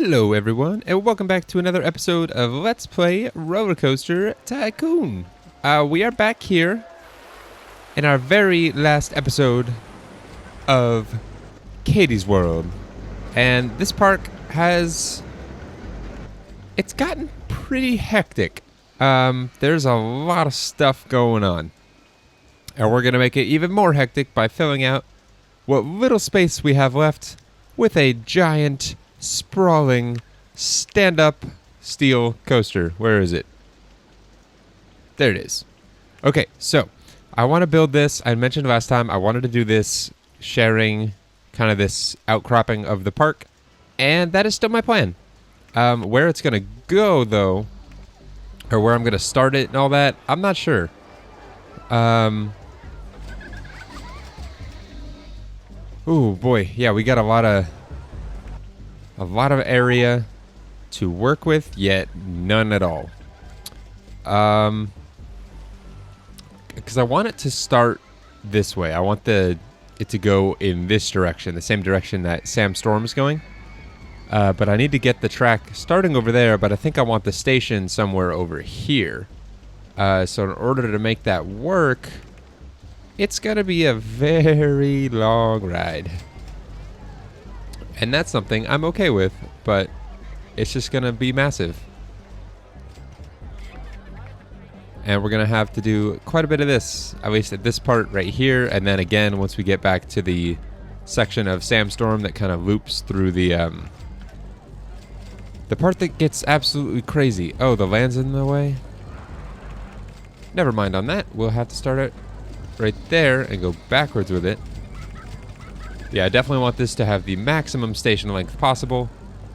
Hello everyone, and welcome back to another episode of Let's Play RollerCoaster Tycoon. We are back here in our very last episode of Katie's World. And this park it's gotten pretty hectic. There's a lot of stuff going on. And we're going to make it even more hectic by filling out what little space we have left with a giant, sprawling, stand-up steel coaster. Where is it? There it is. Okay, so I want to build this. I mentioned last time I wanted to do this sharing kind of this outcropping of the park, and that is still my plan. Where it's going to go, though, or where I'm going to start it and all that, I'm not sure. Oh boy, yeah, we got a lot of area to work with, yet none at all. Because I want it to start this way. I want it to go in this direction, the same direction that Sam Storm is going. But I need to get the track starting over there, but I think I want the station somewhere over here. So in order to make that work, it's going to be a very long ride. And that's something I'm okay with, but it's just going to be massive. And we're going to have to do quite a bit of this, at least at this part right here. And then again, once we get back to the section of Sandstorm that kind of loops through the part that gets absolutely crazy. Oh, the land's in the way? Never mind on that. We'll have to start it right there and go backwards with it. Yeah, I definitely want this to have the maximum station length possible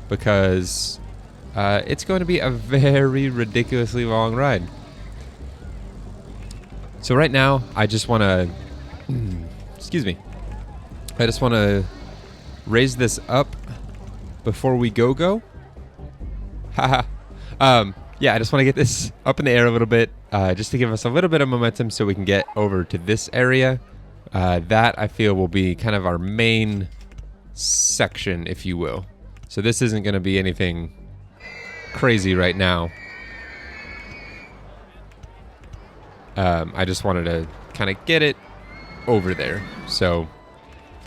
because it's going to be a very ridiculously long ride. So right now, I just want to... excuse me. I just want to raise this up before we go. Haha. Yeah, I just want to get this up in the air a little bit just to give us a little bit of momentum so we can get over to this area. That I feel will be kind of our main section, if you will. So this isn't going to be anything crazy right now. I just wanted to kind of get it over there. So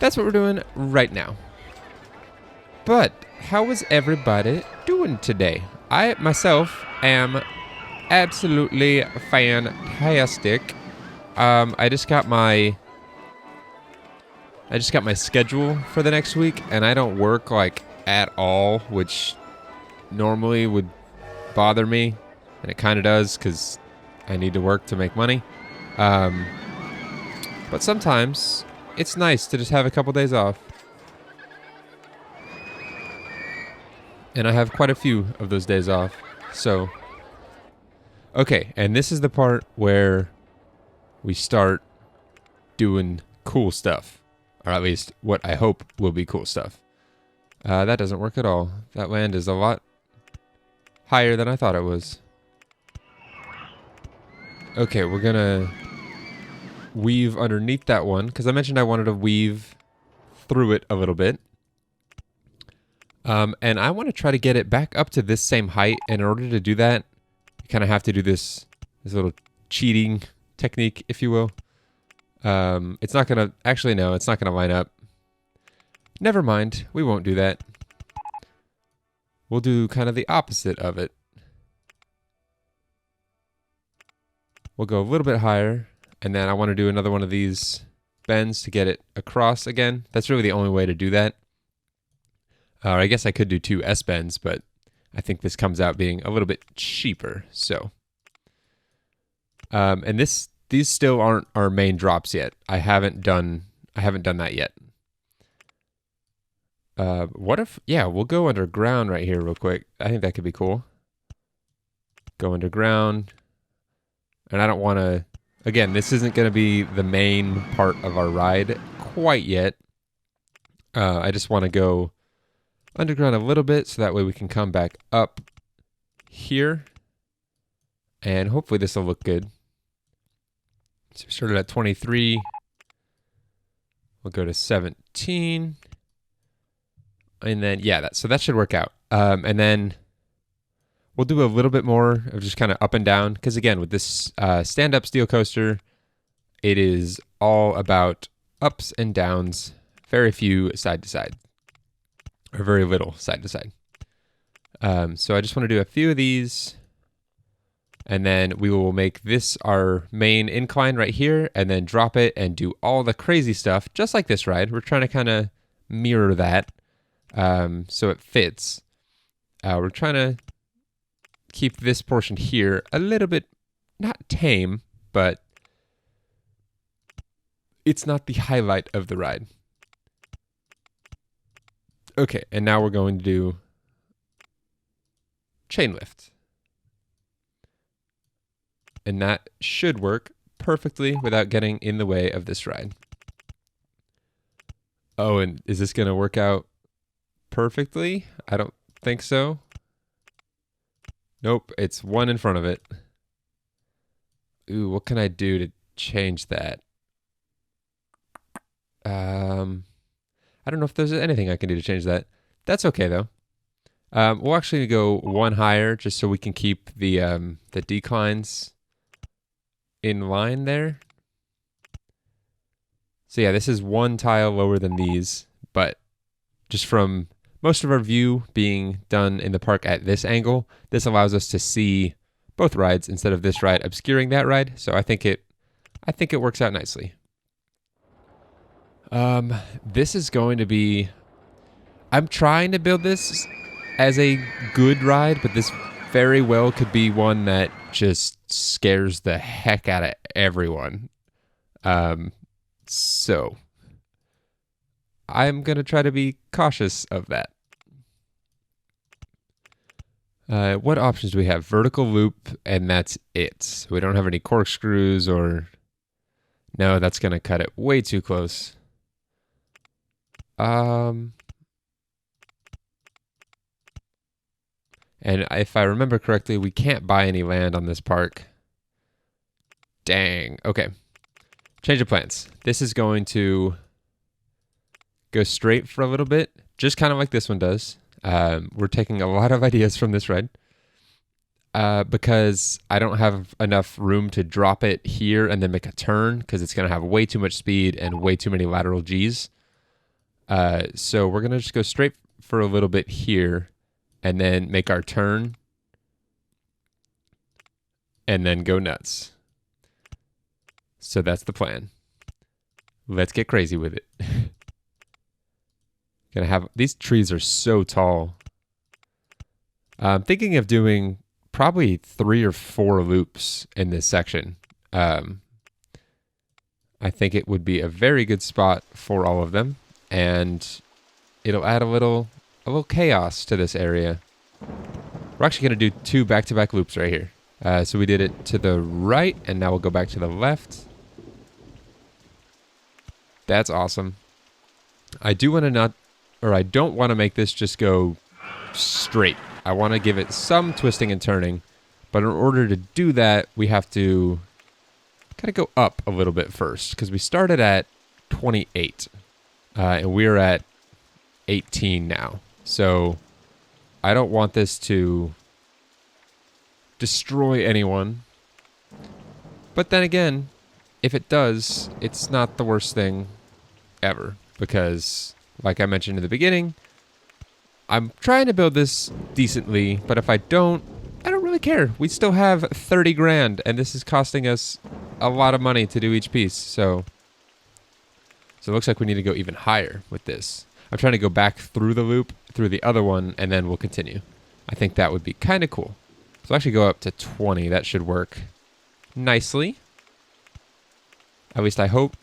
that's what we're doing right now. But how is everybody doing today? I myself am absolutely fantastic. I just got my schedule for the next week, and I don't work like at all, which normally would bother me, and it kind of does because I need to work to make money. But sometimes it's nice to just have a couple days off. And I have quite a few of those days off. So, okay, and this is the part where we start doing cool stuff. Or at least what I hope will be cool stuff. That doesn't work at all. That land is a lot higher than I thought it was. Okay, we're gonna weave underneath that one, because I mentioned I wanted to weave through it a little bit. And I want to try to get it back up to this same height. And in order to do that, you kind of have to do this little cheating technique, if you will. It's not going to... Actually, no, it's not going to line up. Never mind. We won't do that. We'll do kind of the opposite of it. We'll go a little bit higher. And then I want to do another one of these bends to get it across again. That's really the only way to do that. Or I guess I could do two S-bends, but I think this comes out being a little bit cheaper. So, and these still aren't our main drops yet. I haven't done that yet. What if? Yeah, we'll go underground right here real quick. I think that could be cool. Go underground, and I don't want to. Again, this isn't going to be the main part of our ride quite yet. I just want to go underground a little bit so that way we can come back up here, and hopefully this will look good. So we started at 23. We'll go to 17. And then, yeah, so that should work out. And then we'll do a little bit more of just kind of up and down. Because again, with this stand-up steel coaster, it is all about ups and downs. Very few side to side. Or very little side to side. So I just want to do a few of these. And then we will make this our main incline right here. And then drop it and do all the crazy stuff. Just like this ride. We're trying to kind of mirror that. So it fits. We're trying to keep this portion here a little bit, not tame, but it's not the highlight of the ride. Okay, and now we're going to do chain lift. And that should work perfectly without getting in the way of this ride. Oh, and is this going to work out perfectly? I don't think so. Nope, it's one in front of it. Ooh, what can I do to change that? I don't know if there's anything I can do to change that. That's okay though. We'll actually go one higher just so we can keep the declines in line there. So yeah, this is one tile lower than these, but just from most of our view being done in the park at this angle, this allows us to see both rides instead of this ride obscuring that ride. So I think it works out nicely. This is going to be, I'm trying to build this as a good ride, but this very well could be one that just scares the heck out of everyone. So I'm going to try to be cautious of that. What options do we have? Vertical loop, and that's it. We don't have any corkscrews or... No, that's going to cut it way too close. And if I remember correctly, we can't buy any land on this park. Dang. Okay. Change of plans. This is going to go straight for a little bit, just kind of like this one does. We're taking a lot of ideas from this ride because I don't have enough room to drop it here and then make a turn because it's going to have way too much speed and way too many lateral Gs. So we're going to just go straight for a little bit here and then make our turn and then go nuts. So that's the plan. Let's get crazy with it. Gonna have, these trees are so tall. I'm thinking of doing probably 3 or 4 loops in this section. I think it would be a very good spot for all of them, and it'll add a little chaos to this area. We're actually gonna do 2 back-to-back loops right here. So we did it to the right, and now we'll go back to the left. That's awesome. I don't want to make this just go straight. I want to give it some twisting and turning, but in order to do that, we have to kind of go up a little bit first, because we started at 28, and we're at 18 now. So I don't want this to destroy anyone. But then again, if it does, it's not the worst thing ever, because like I mentioned in the beginning, I'm trying to build this decently, but if I don't really care. We still have 30 grand, and this is costing us a lot of money to do each piece, so it looks like we need to go even higher with this. I'm trying to go back through the loop, through the other one, and then we'll continue. I think that would be kind of cool. So I'll actually go up to 20. That should work nicely. At least I hope.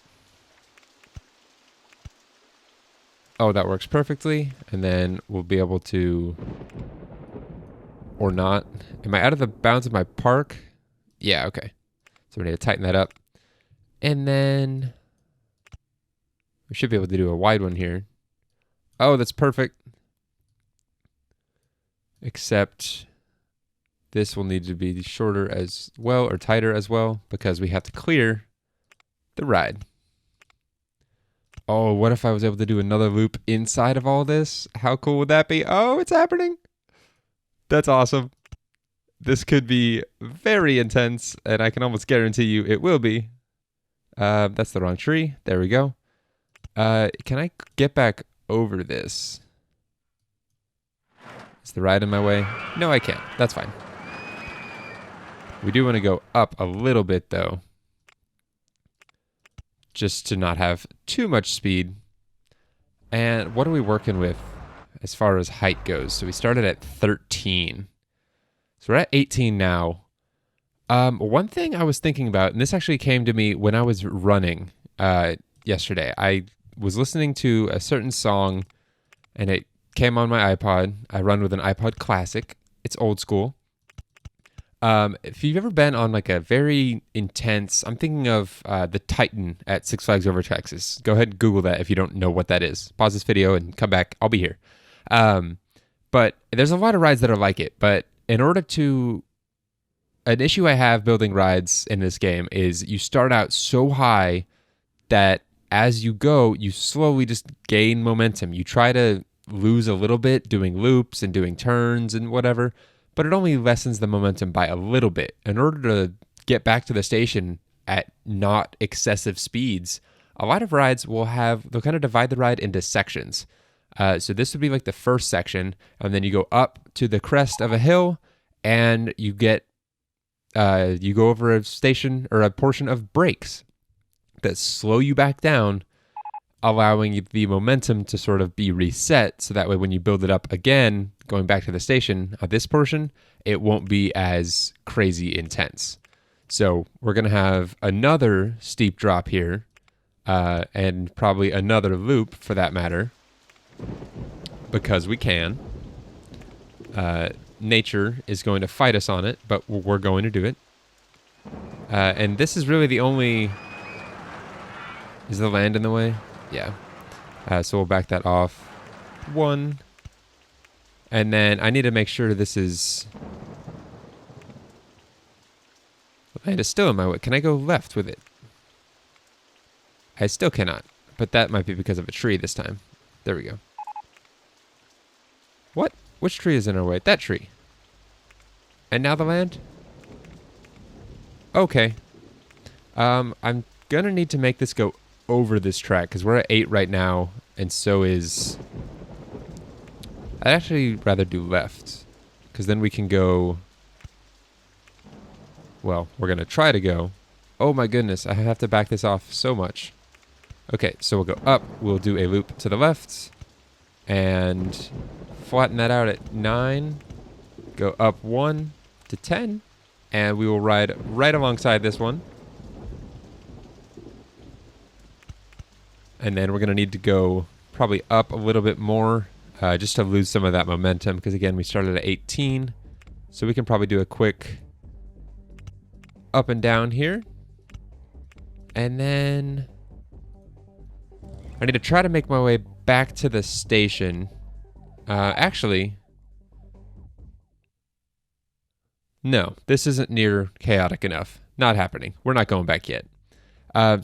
Oh, that works perfectly. And then we'll be able to... Or not. Am I out of the bounds of my park? Yeah, okay. So we need to tighten that up. And then... we should be able to do a wide one here. Oh, that's perfect. Except... this will need to be shorter as well, or tighter as well, because we have to clear the ride. Oh, what if I was able to do another loop inside of all this? How cool would that be? Oh, it's happening. That's awesome. This could be very intense, and I can almost guarantee you it will be. That's the wrong tree. There we go. Can I get back over this? Is the ride in my way? No, I can't. That's fine. We do want to go up a little bit, though, just to not have too much speed. And what are we working with as far as height goes? So we started at 13. So we're at 18 now. One thing I was thinking about, and this actually came to me when I was running yesterday. I was listening to a certain song, and it came on my iPod. I run with an iPod Classic. It's old school. If you've ever been on like a very intense, I'm thinking of the Titan at Six Flags Over Texas. Go ahead and Google that if you don't know what that is. Pause this video and come back. I'll be here. But there's a lot of rides that are like it. But in order to... An issue I have building rides in this game is you start out so high that as you go, you slowly just gain momentum. You try to lose a little bit doing loops and doing turns and whatever, but it only lessens the momentum by a little bit. In order to get back to the station at not excessive speeds, a lot of rides they'll kind of divide the ride into sections. So this would be like the first section, and then you go up to the crest of a hill, and you go over a station or a portion of brakes that slow you back down, allowing the momentum to sort of be reset, so that way when you build it up again, going back to the station at this portion, it won't be as crazy intense. So we're going to have another steep drop here, and probably another loop for that matter, because we can. Nature is going to fight us on it, but we're going to do it. And this is really the only... Is the land in the way? Yeah. So we'll back that off. 1. And then I need to make sure this is... The land is still in my way. Can I go left with it? I still cannot. But that might be because of a tree this time. There we go. What? Which tree is in our way? That tree. And now the land? Okay. I'm gonna need to make this go over this track, because we're at 8 right now, and so is... I'd actually rather do left, because then we can go... Well, we're gonna try to go... Oh my goodness, I have to back this off so much. Okay, so we'll go up, we'll do a loop to the left, and flatten that out at 9, go up 1 to 10, and we will ride right alongside this one. And then we're going to need to go probably up a little bit more, just to lose some of that momentum, because again, we started at 18, so we can probably do a quick up and down here. And then I need to try to make my way back to the station. Actually, no, this isn't near chaotic enough. Not happening. We're not going back yet.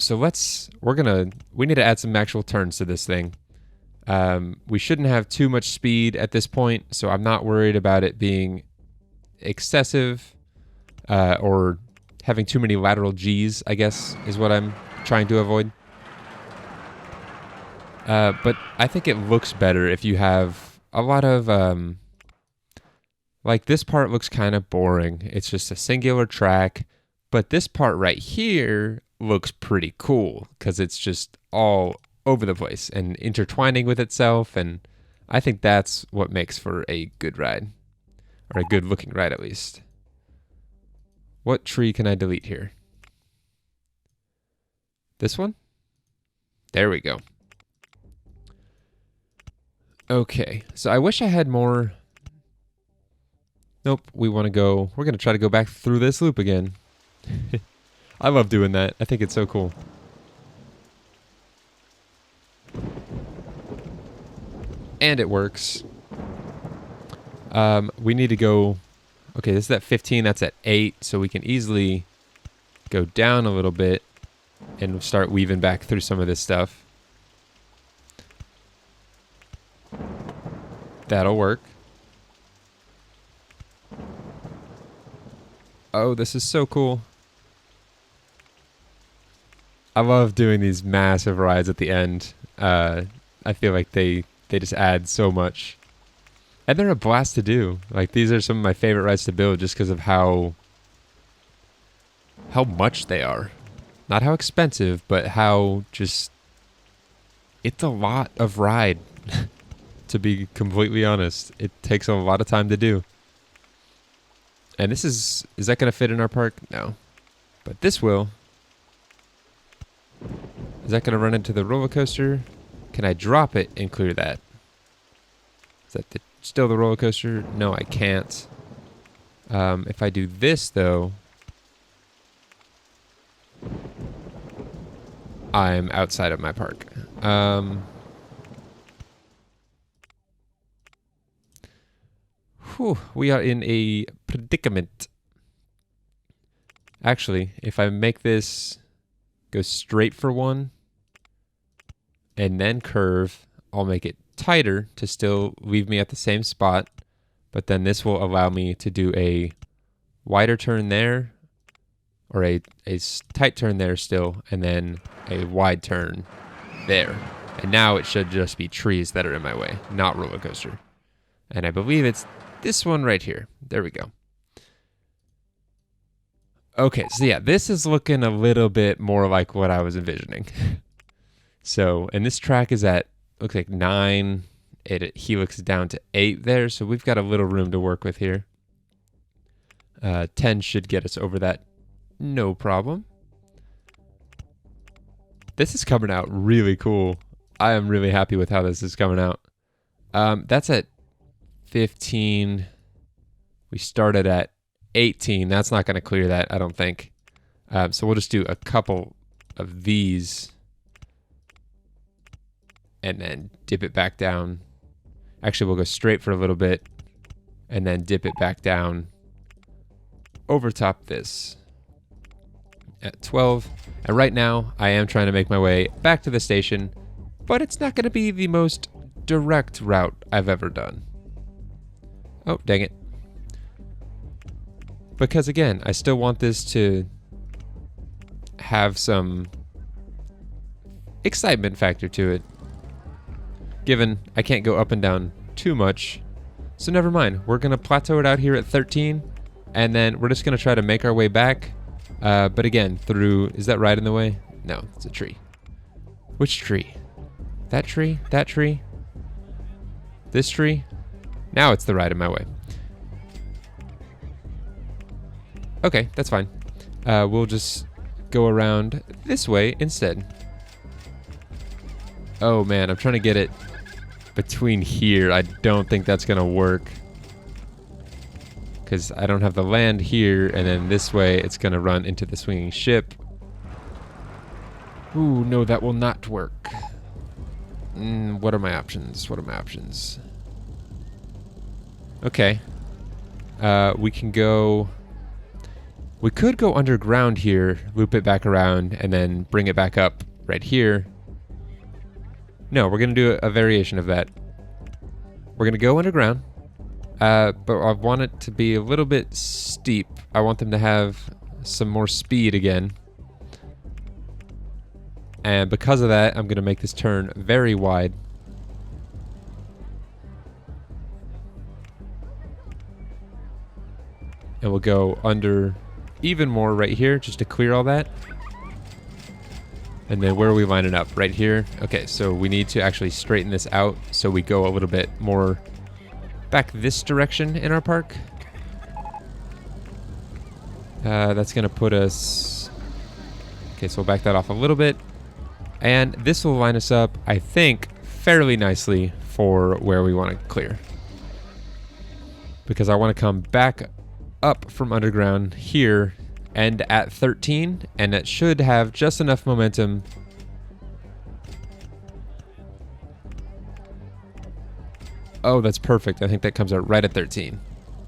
So we need to add some actual turns to this thing. We shouldn't have too much speed at this point, so I'm not worried about it being excessive, or having too many lateral G's, I guess, is what I'm trying to avoid. But I think it looks better if you have a lot of, like this part looks kind of boring. It's just a singular track, but this part right here looks pretty cool because it's just all over the place and intertwining with itself, and I think that's what makes for a good ride, or a good looking ride at least. What tree can I delete here? This one? There we go. Okay, so I wish I had more... Nope, we're going to try to go back through this loop again. I love doing that. I think it's so cool. And it works. We need to go... Okay, this is at 15, that's at 8, so we can easily go down a little bit and start weaving back through some of this stuff. That'll work. Oh, this is so cool. I love doing these massive rides at the end. I feel like they just add so much. And they're a blast to do. Like, these are some of my favorite rides to build just because of how much they are. Not how expensive, but how just... It's a lot of ride. To be completely honest. It takes a lot of time to do. And this is that going to fit in our park? No. But this will. Is that going to run into the roller coaster? Can I drop it and clear that? Is that still the roller coaster? No, I can't. If I do this, though, I'm outside of my park. We are in a predicament. Actually, if I make this go straight for one and then curve, I'll make it tighter to still leave me at the same spot, but then this will allow me to do a wider turn there, or a tight turn there still, and then a wide turn there. And now it should just be trees that are in my way, not roller coaster. And I believe it's this one right here. There we go. Okay, so yeah, this is looking a little bit more like what I was envisioning. So, and this track is at, looks like 9. It helix down to 8 there, so we've got a little room to work with here. 10 should get us over that, no problem. This is coming out really cool. I am really happy with how this is coming out. That's at 15. We started at 18. That's not going to clear that, I don't think. So we'll just do a couple of these and then dip it back down. Actually, we'll go straight for a little bit and then dip it back down over top this at 12. And right now, I am trying to make my way back to the station, but it's not going to be the most direct route I've ever done. Oh, dang it. Because again, I still want this to have some excitement factor to it. Given I can't go up and down too much. So never mind. We're going to plateau it out here at 13. And then we're just going to try to make our way back. But again, through... Is that right in the way? No, it's a tree. Which tree? That tree? That tree? This tree? Now it's the ride in my way. Okay, that's fine. We'll just go around this way instead. Oh man, I'm trying to get it between here. I don't think that's gonna work. Because I don't have the land here, and then this way it's gonna run into the swinging ship. Ooh, no, that will not work. What are my options? What are my options? Okay. We can go... We could go underground here, loop it back around, and then bring it back up right here. No, we're going to do a variation of that. We're going to go underground, but I want it to be a little bit steep. I want them to have some more speed again. And because of that, I'm going to make this turn very wide. And we'll go under even more right here just to clear all that. And then where are we lining up? Right here. Okay, so we need to actually straighten this out so we go a little bit more back this direction in our park. That's going to put us... Okay, so we'll back that off a little bit. And this will line us up, I think, fairly nicely for where we want to clear. Because I want to come back up from underground here and at 13, and it should have just enough momentum. Oh, that's perfect. I think that comes out right at 13.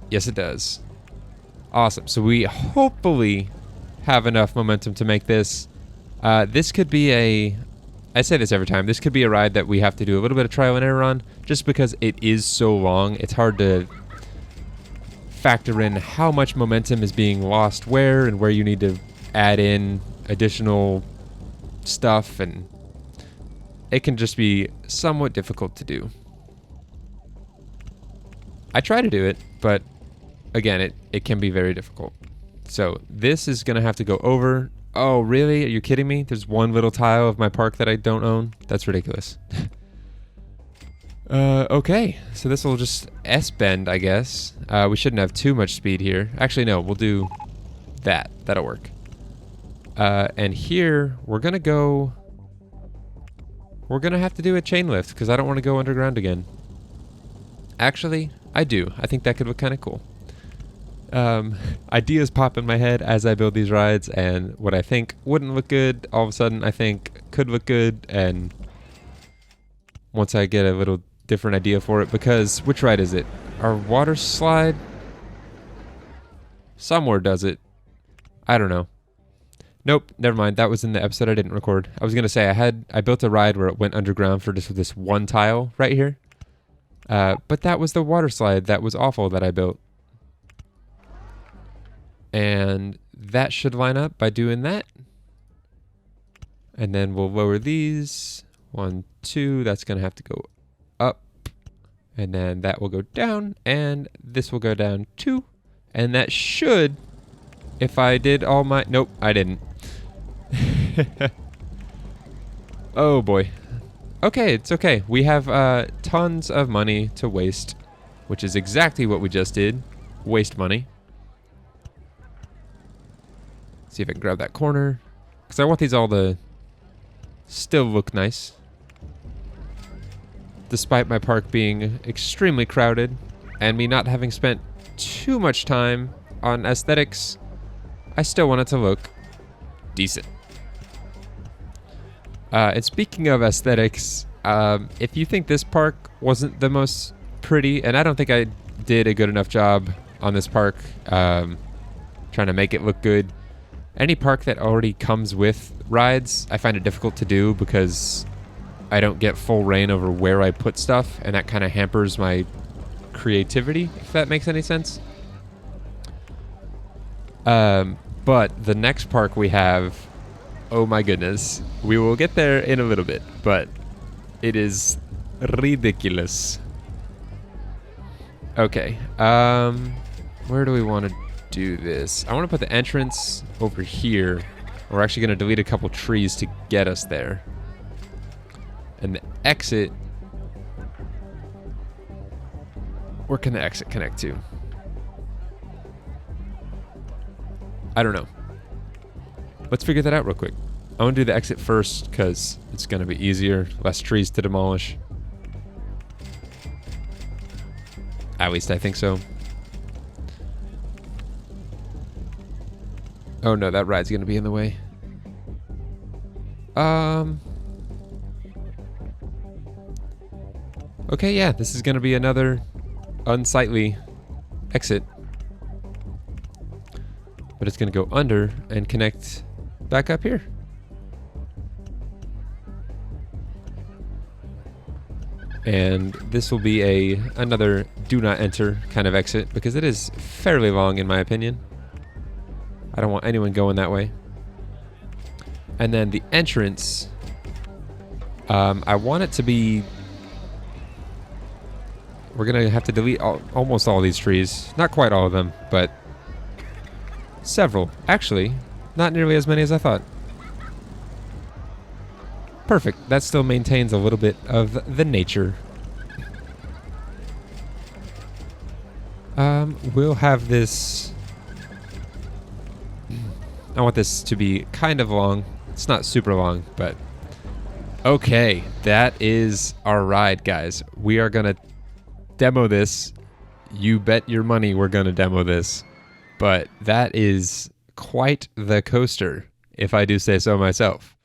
Yes, it does. Awesome. So we hopefully have enough momentum to make this. This could be a I say this every time. This could be a ride that we have to do a little bit of trial and error on, just because it is so long. It's hard to factor in how much momentum is being lost where and where you need to add in additional stuff, and it can just be somewhat difficult to do. I try to do it, but again, it can be very difficult. So this is gonna have to go over. Oh, really? Are you kidding me? There's one little tile of my park that I don't own? That's ridiculous. Okay, so this will just S-bend, I guess. We shouldn't have too much speed here. Actually, no, we'll do that. That'll work. And here, we're gonna have to do a chain lift, because I don't want to go underground again. Actually, I do. I think that could look kind of cool. Ideas pop in my head as I build these rides, and what I think wouldn't look good, all of a sudden I think could look good, and once I get a little different idea for it, because which ride is it? Our water slide? Somewhere does it. I don't know. Nope, never mind. That was in the episode I didn't record. I was gonna say I built a ride where it went underground for just this one tile right here. But that was the water slide that was awful that I built. And that should line up by doing that. And then we'll lower these. 1, 2, that's gonna have to go up. And then that will go down, and this will go down too. And that should, if I did all my, nope, I didn't. Oh boy. Okay, it's okay. We have tons of money to waste, which is exactly what we just did. Waste money. See if I can grab that corner, because I want these all to still look nice. Despite my park being extremely crowded and me not having spent too much time on aesthetics, I still want it to look decent. And speaking of aesthetics, if you think this park wasn't the most pretty, and I don't think I did a good enough job on this park trying to make it look good, any park that already comes with rides, I find it difficult to do because I don't get full reign over where I put stuff, and that kind of hampers my creativity, if that makes any sense. But the next park we have, oh my goodness, we will get there in a little bit, but it is ridiculous. Okay, where do we want to do this? I want to put the entrance over here. We're actually going to delete a couple trees to get us there. And the exit, where can the exit connect to? I don't know. Let's figure that out real quick. I want to do the exit first because it's going to be easier, less trees to demolish. At least I think so. Oh no, that ride's going to be in the way. Okay, yeah, this is going to be another unsightly exit. But it's going to go under and connect back up here. And this will be another do not enter kind of exit because it is fairly long in my opinion. I don't want anyone going that way. And then the entrance, I want it to be, we're going to have to delete almost all these trees. Not quite all of them, but several. Actually, not nearly as many as I thought. Perfect. That still maintains a little bit of the nature. We'll have this. I want this to be kind of long. It's not super long, but okay. That is our ride, guys. We are gonna demo this. You bet your money we're gonna demo this. But that is quite the coaster, if I do say so myself.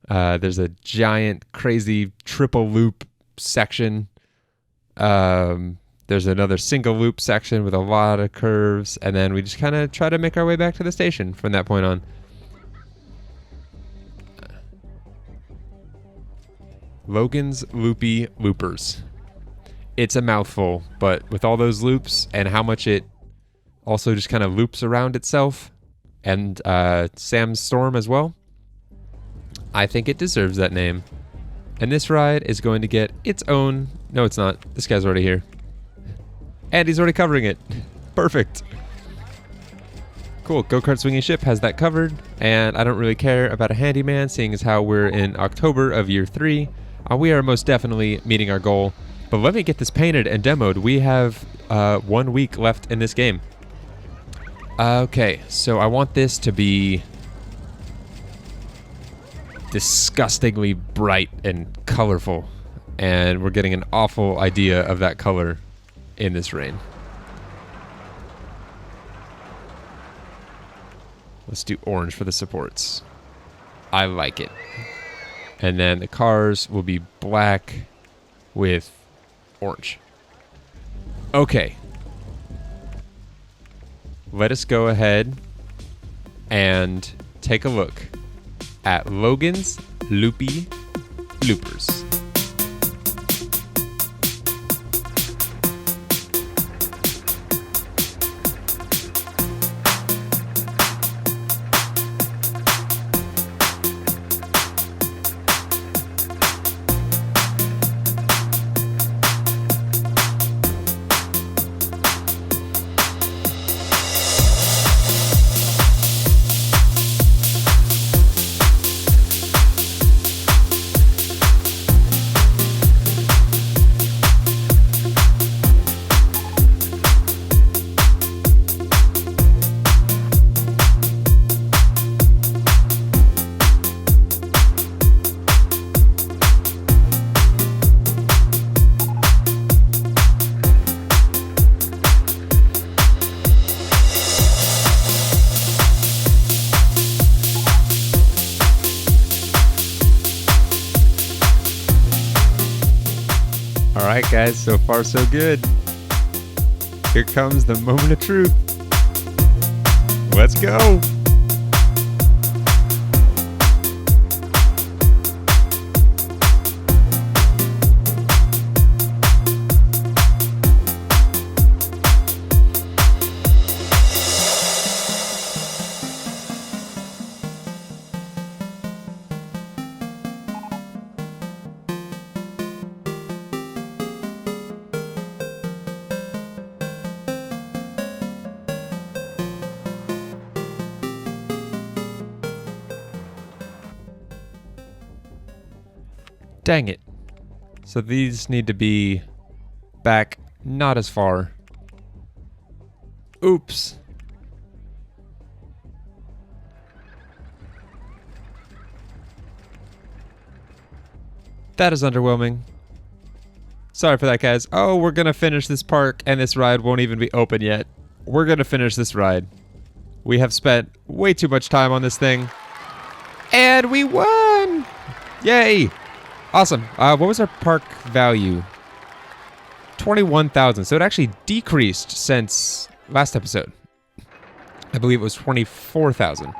There's a giant, crazy triple loop section. There's another single loop section with a lot of curves. And then we just kind of try to make our way back to the station from that point on. Logan's Loopy Loopers. It's a mouthful, but with all those loops and how much it also just kind of loops around itself, and Sam's Storm as well, I think it deserves that name. And this ride is going to get its own... No, it's not. This guy's already here. And he's already covering it. Perfect. Cool. Go-Kart Swinging Ship has that covered, and I don't really care about a handyman, seeing as how we're in October of year 3. We are most definitely meeting our goal. But let me get this painted and demoed. We have 1 week left in this game. Okay, so I want this to be disgustingly bright and colorful. And we're getting an awful idea of that color in this rain. Let's do orange for the supports. I like it. And then the cars will be black with orange. Okay. Let us go ahead and take a look at Logan's Loopy Loopers. Alright guys, so far so good. Here comes the moment of truth. Let's go! Dang it. So these need to be back not as far. Oops. That is underwhelming. Sorry for that, guys. Oh, we're gonna finish this park and this ride won't even be open yet. We're gonna finish this ride. We have spent way too much time on this thing. And we won! Yay! Awesome. What was our park value? 21,000. So it actually decreased since last episode. I believe it was 24,000.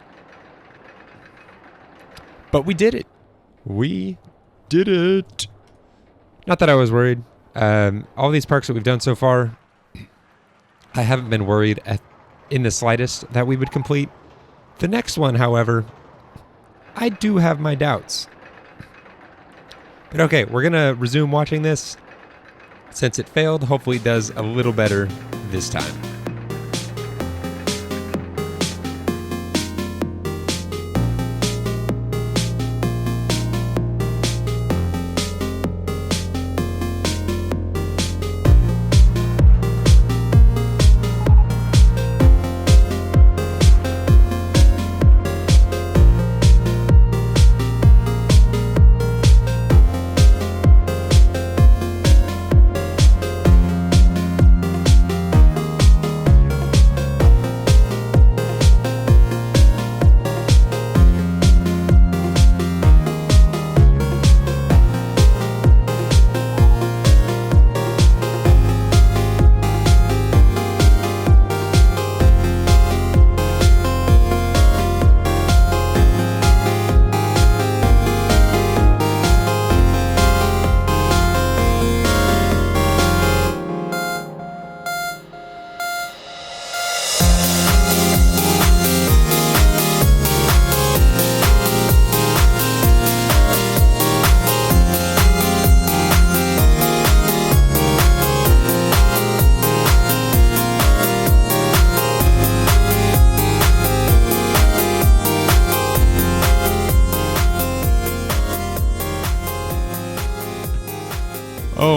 But we did it. We did it. Not that I was worried. All these parks that we've done so far, I haven't been worried in the slightest that we would complete. The next one, however, I do have my doubts. But okay, we're going to resume watching this. Since it failed, hopefully it does a little better this time.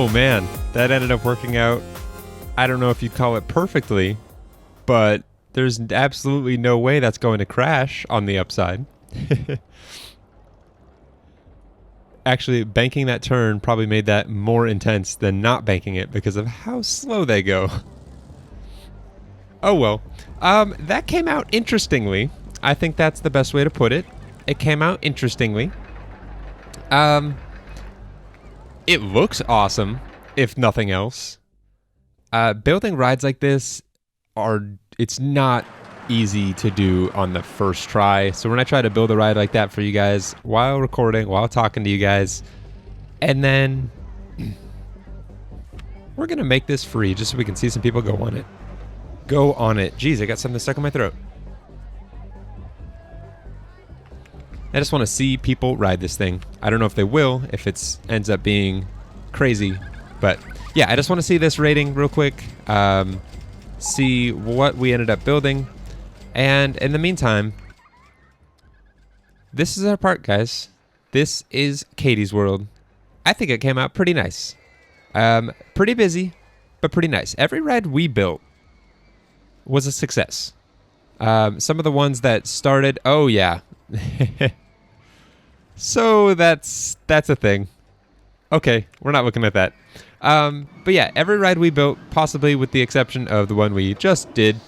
Oh man, that ended up working out. I don't know if you'd call it perfectly, but there's absolutely no way that's going to crash on the upside. Actually, banking that turn probably made that more intense than not banking it because of how slow they go. Oh well. That came out interestingly. I think that's the best way to put it. It came out interestingly. It looks awesome, if nothing else. Building rides like this it's not easy to do on the first try. So when I try to build a ride like that for you guys while recording, while talking to you guys, and then we're gonna make this free just so we can see some people go on it. Go on it. Jeez, I got something stuck in my throat. I just want to see people ride this thing. I don't know if they will, if it ends up being crazy, but yeah, I just want to see this rating real quick, see what we ended up building, and in the meantime, this is our park, guys. This is Katie's World. I think it came out pretty nice. Pretty busy, but pretty nice. Every ride we built was a success. Some of the ones that started, oh yeah. So that's a thing. Okay, we're not looking at that. But yeah, every ride we built, possibly with the exception of the one we just did,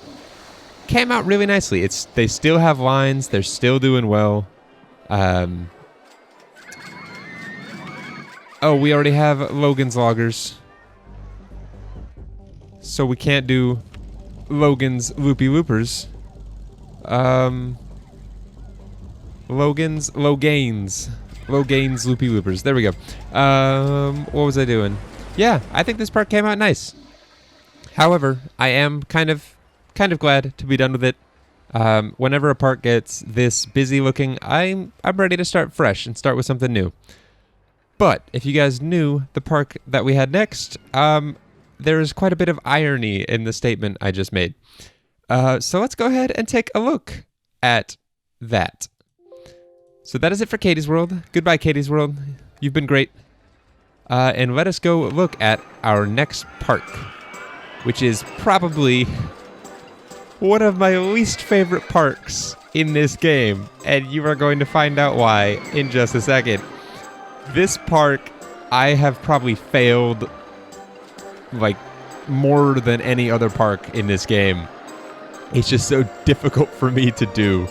came out really nicely. They still have lines. They're still doing well. Oh, we already have Logan's Loggers. So we can't do Logan's Loopy Loopers. Logan's Loopy Loopers. There we go. What was I doing? Yeah, I think this part came out nice. However, I am kind of glad to be done with it. Whenever a park gets this busy looking, I'm ready to start fresh and start with something new. But if you guys knew the park that we had next, there is quite a bit of irony in the statement I just made. So let's go ahead and take a look at that. So that is it for Katie's World. Goodbye, Katie's World. You've been great. And let us go look at our next park, which is probably one of my least favorite parks in this game. And you are going to find out why in just a second. This park, I have probably failed like more than any other park in this game. It's just so difficult for me to do.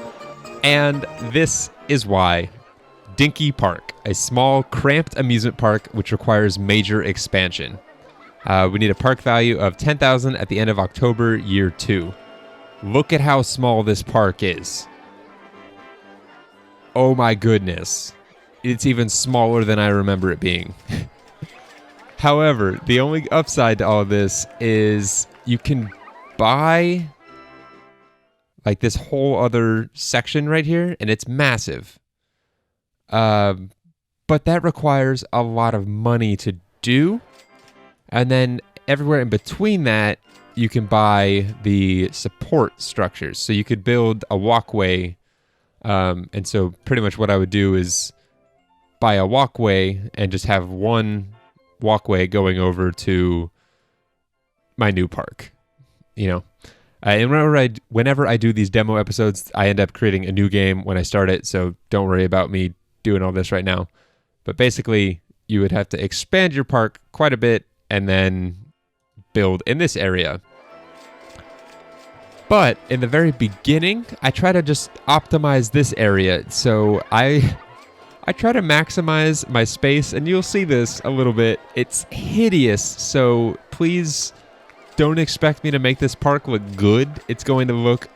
And this is why. Dinky Park, a small, cramped amusement park which requires major expansion. We need a park value of $10,000 at the end of October, year 2. Look at how small this park is. Oh my goodness. It's even smaller than I remember it being. However, the only upside to all of this is you can buy like this whole other section right here, and it's massive. But that requires a lot of money to do. And then everywhere in between that, you can buy the support structures. So you could build a walkway. And so pretty much what I would do is buy a walkway and just have one walkway going over to my new park, you know. And whenever I do these demo episodes, I end up creating a new game when I start it, so don't worry about me doing all this right now. But basically, you would have to expand your park quite a bit and then build in this area. But in the very beginning, I try to just optimize this area. So I try to maximize my space, and you'll see this a little bit. It's hideous, so please don't expect me to make this park look good. It's going to look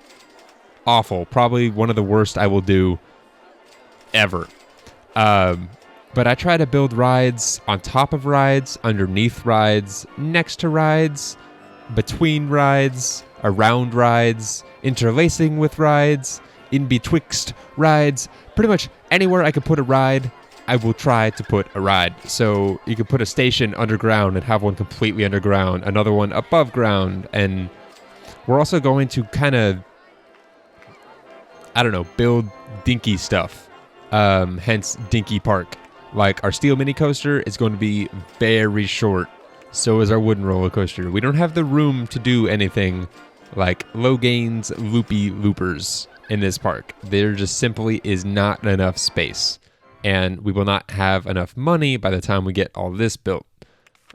awful. Probably one of the worst I will do ever. But I try to build rides on top of rides, underneath rides, next to rides, between rides, around rides, interlacing with rides, in betwixt rides. Pretty much anywhere I could put a ride, I will try to put a ride. So you could put a station underground and have one completely underground, another one above ground, and we're also going to kind of, I don't know, build dinky stuff. Hence Dinky Park. Like our steel mini coaster is going to be very short So is our wooden roller coaster. We don't have the room to do anything like low gains loopy loopers in this park. There just simply is not enough space, and we will not have enough money by the time we get all this built.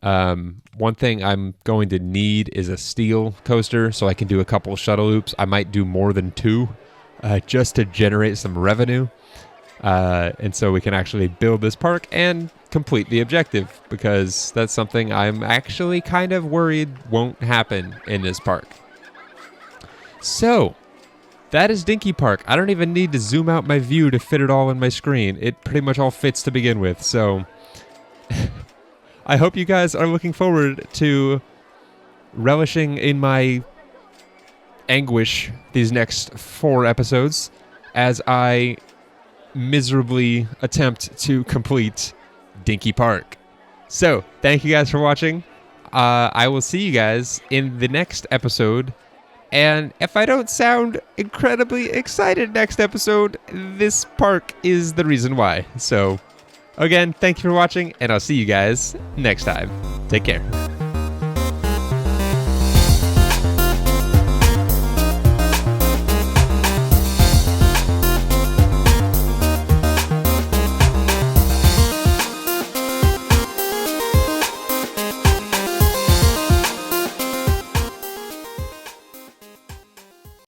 One thing I'm going to need is a steel coaster so I can do a couple shuttle loops. I might do more than 2 just to generate some revenue. And so we can actually build this park and complete the objective, because that's something I'm actually kind of worried won't happen in this park. So that is Dinky Park. I don't even need to zoom out my view to fit it all in my screen. It pretty much all fits to begin with. So I hope you guys are looking forward to relishing in my anguish these next 4 episodes as I miserably attempt to complete Dinky Park. So, thank you guys for watching. I will see you guys in the next episode. And if I don't sound incredibly excited next episode, this park is the reason why. So, again, thank you for watching, and I'll see you guys next time. Take care.